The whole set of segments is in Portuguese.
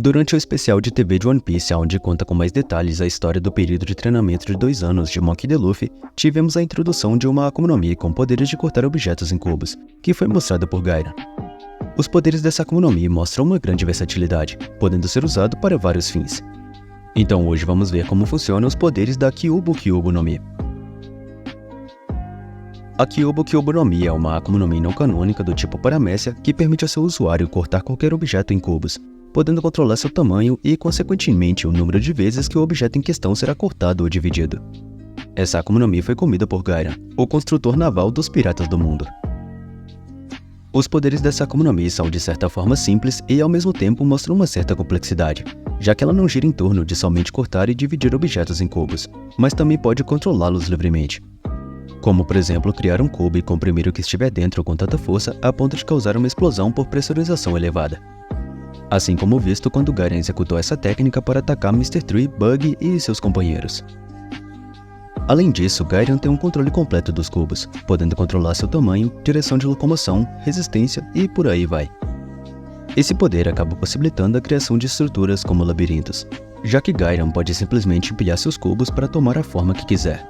Durante o especial de TV de One Piece, onde conta com mais detalhes a história do período de treinamento de 2 anos de Monkey D. Luffy, tivemos a introdução de uma Akuma no Mi com poderes de cortar objetos em cubos, que foi mostrada por Gaira. Os poderes dessa Akuma no Mi mostram uma grande versatilidade, podendo ser usado para vários fins. Então hoje vamos ver como funcionam os poderes da Kyuubu Kyuubu no Mi. A Kyuubu Kyuubu no Mi é uma Akuma no Mi não canônica do tipo Paramécia que permite ao seu usuário cortar qualquer objeto em cubos, podendo controlar seu tamanho e, consequentemente, o número de vezes que o objeto em questão será cortado ou dividido. Essa Akuma no Mi foi comida por Gaira, o construtor naval dos piratas do mundo. Os poderes dessa Akuma no Mi são de certa forma simples e, ao mesmo tempo, mostram uma certa complexidade, já que ela não gira em torno de somente cortar e dividir objetos em cubos, mas também pode controlá-los livremente. Como, por exemplo, criar um cubo e comprimir o que estiver dentro com tanta força a ponto de causar uma explosão por pressurização elevada. Assim como visto quando Gaira executou essa técnica para atacar Mr. Tree, Bug e seus companheiros. Além disso, Gaira tem um controle completo dos cubos, podendo controlar seu tamanho, direção de locomoção, resistência e por aí vai. Esse poder acaba possibilitando a criação de estruturas como labirintos, já que Gaira pode simplesmente empilhar seus cubos para tomar a forma que quiser,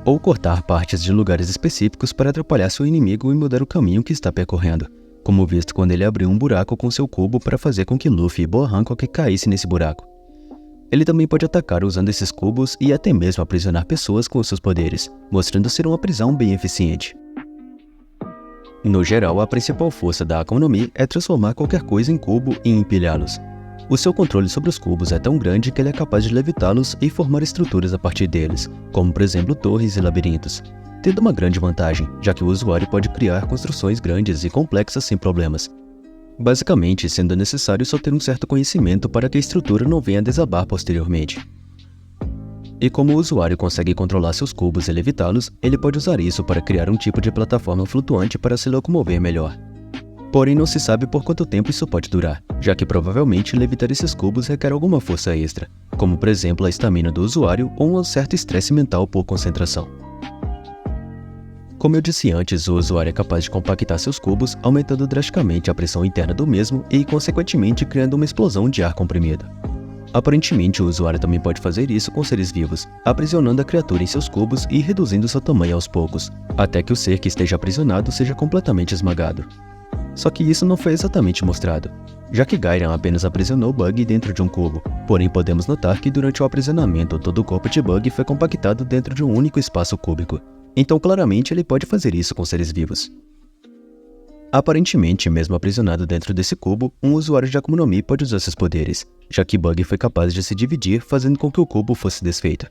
ou cortar partes de lugares específicos para atrapalhar seu inimigo e mudar o caminho que está percorrendo, como visto quando ele abriu um buraco com seu cubo para fazer com que Luffy e Boa Hancock caíssem nesse buraco. Ele também pode atacar usando esses cubos e até mesmo aprisionar pessoas com seus poderes, mostrando ser uma prisão bem eficiente. No geral, a principal força da Akuma no Mi é transformar qualquer coisa em cubo e empilhá-los. O seu controle sobre os cubos é tão grande que ele é capaz de levitá-los e formar estruturas a partir deles, como por exemplo torres e labirintos, tendo uma grande vantagem, já que o usuário pode criar construções grandes e complexas sem problemas. Basicamente, sendo necessário só ter um certo conhecimento para que a estrutura não venha a desabar posteriormente. E como o usuário consegue controlar seus cubos e levitá-los, ele pode usar isso para criar um tipo de plataforma flutuante para se locomover melhor. Porém, não se sabe por quanto tempo isso pode durar, já que provavelmente levitar esses cubos requer alguma força extra, como por exemplo a estamina do usuário ou um certo estresse mental por concentração. Como eu disse antes, o usuário é capaz de compactar seus cubos, aumentando drasticamente a pressão interna do mesmo e, consequentemente, criando uma explosão de ar comprimido. Aparentemente, o usuário também pode fazer isso com seres vivos, aprisionando a criatura em seus cubos e reduzindo seu tamanho aos poucos, até que o ser que esteja aprisionado seja completamente esmagado. Só que isso não foi exatamente mostrado, já que Gaira apenas aprisionou Bug dentro de um cubo, porém podemos notar que durante o aprisionamento todo o corpo de Bug foi compactado dentro de um único espaço cúbico. Então claramente ele pode fazer isso com seres vivos. Aparentemente, mesmo aprisionado dentro desse cubo, um usuário de Akuma no Mi pode usar seus poderes, já que Bug foi capaz de se dividir, fazendo com que o cubo fosse desfeito.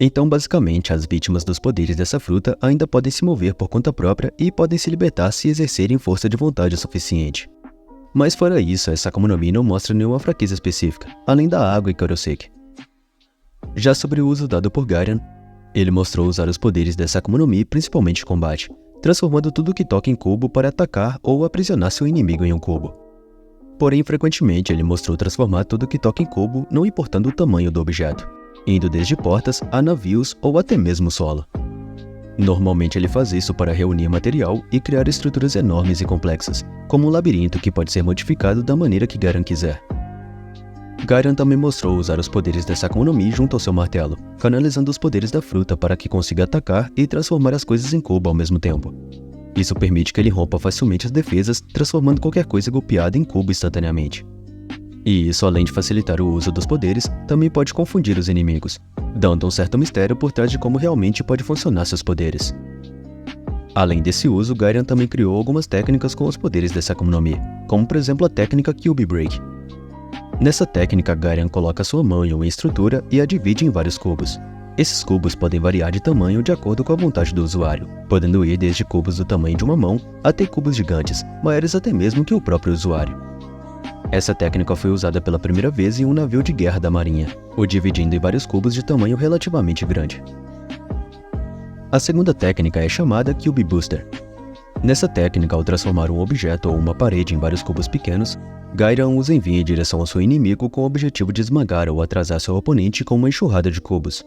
Então basicamente, as vítimas dos poderes dessa fruta ainda podem se mover por conta própria e podem se libertar se exercerem força de vontade o suficiente. Mas fora isso, essa Akuma no Mi não mostra nenhuma fraqueza específica, além da água e Kuroseki. Já sobre o uso dado por Gaira, ele mostrou usar os poderes dessa Akuma no Mi principalmente em combate, transformando tudo que toca em cubo para atacar ou aprisionar seu inimigo em um cubo. Porém, frequentemente ele mostrou transformar tudo que toca em cubo, não importando o tamanho do objeto, indo desde portas a navios ou até mesmo solo. Normalmente ele faz isso para reunir material e criar estruturas enormes e complexas, como um labirinto que pode ser modificado da maneira que Gaira quiser. Gaira também mostrou usar os poderes dessa Akuma no Mi junto ao seu martelo, canalizando os poderes da fruta para que consiga atacar e transformar as coisas em cubo ao mesmo tempo. Isso permite que ele rompa facilmente as defesas, transformando qualquer coisa golpeada em cubo instantaneamente. E isso, além de facilitar o uso dos poderes, também pode confundir os inimigos, dando um certo mistério por trás de como realmente pode funcionar seus poderes. Além desse uso, Gaira também criou algumas técnicas com os poderes dessa Akuma no Mi, como por exemplo a técnica Kyuubi Break. Nessa técnica, Gaira coloca sua mão em uma estrutura e a divide em vários cubos. Esses cubos podem variar de tamanho de acordo com a vontade do usuário, podendo ir desde cubos do tamanho de uma mão até cubos gigantes, maiores até mesmo que o próprio usuário. Essa técnica foi usada pela primeira vez em um navio de guerra da marinha, o dividindo em vários cubos de tamanho relativamente grande. A segunda técnica é chamada Kyuubi Booster. Nessa técnica, ao transformar um objeto ou uma parede em vários cubos pequenos, Gaira usa envia em direção ao seu inimigo com o objetivo de esmagar ou atrasar seu oponente com uma enxurrada de cubos.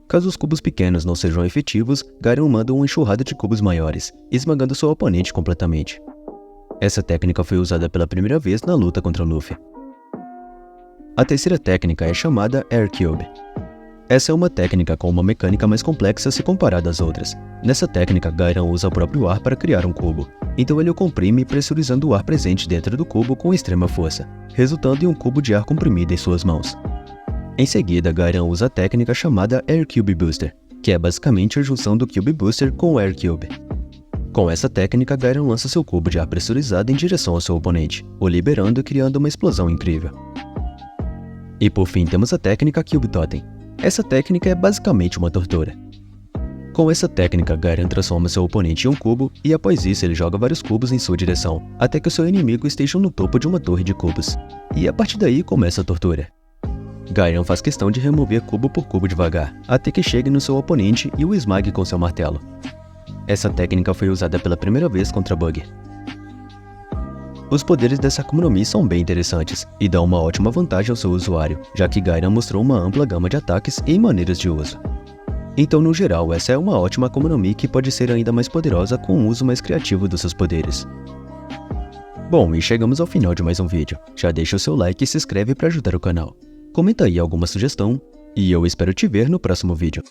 Caso os cubos pequenos não sejam efetivos, Gaira manda uma enxurrada de cubos maiores, esmagando seu oponente completamente. Essa técnica foi usada pela primeira vez na luta contra Luffy. A terceira técnica é chamada Air Cube. Essa é uma técnica com uma mecânica mais complexa se comparada às outras. Nessa técnica, Gairan usa o próprio ar para criar um cubo. Então ele o comprime pressurizando o ar presente dentro do cubo com extrema força, resultando em um cubo de ar comprimido em suas mãos. Em seguida, Gairan usa a técnica chamada Air Cube Booster, que é basicamente a junção do Cube Booster com o Air Cube. Com essa técnica, Gairan lança seu cubo de ar pressurizado em direção ao seu oponente, o liberando e criando uma explosão incrível. E por fim temos a técnica Cube Totem. Essa técnica é basicamente uma tortura. Com essa técnica, Gairan transforma seu oponente em um cubo e após isso ele joga vários cubos em sua direção, até que o seu inimigo esteja no topo de uma torre de cubos. E a partir daí começa a tortura. Gairan faz questão de remover cubo por cubo devagar, até que chegue no seu oponente e o esmague com seu martelo. Essa técnica foi usada pela primeira vez contra Bug. Os poderes dessa Akuma no Mi são bem interessantes e dão uma ótima vantagem ao seu usuário, já que Gairan mostrou uma ampla gama de ataques e maneiras de uso. Então, no geral, essa é uma ótima Akuma no Mi que pode ser ainda mais poderosa com um uso mais criativo dos seus poderes. Bom, e chegamos ao final de mais um vídeo. Já deixa o seu like e se inscreve para ajudar o canal. Comenta aí alguma sugestão e eu espero te ver no próximo vídeo.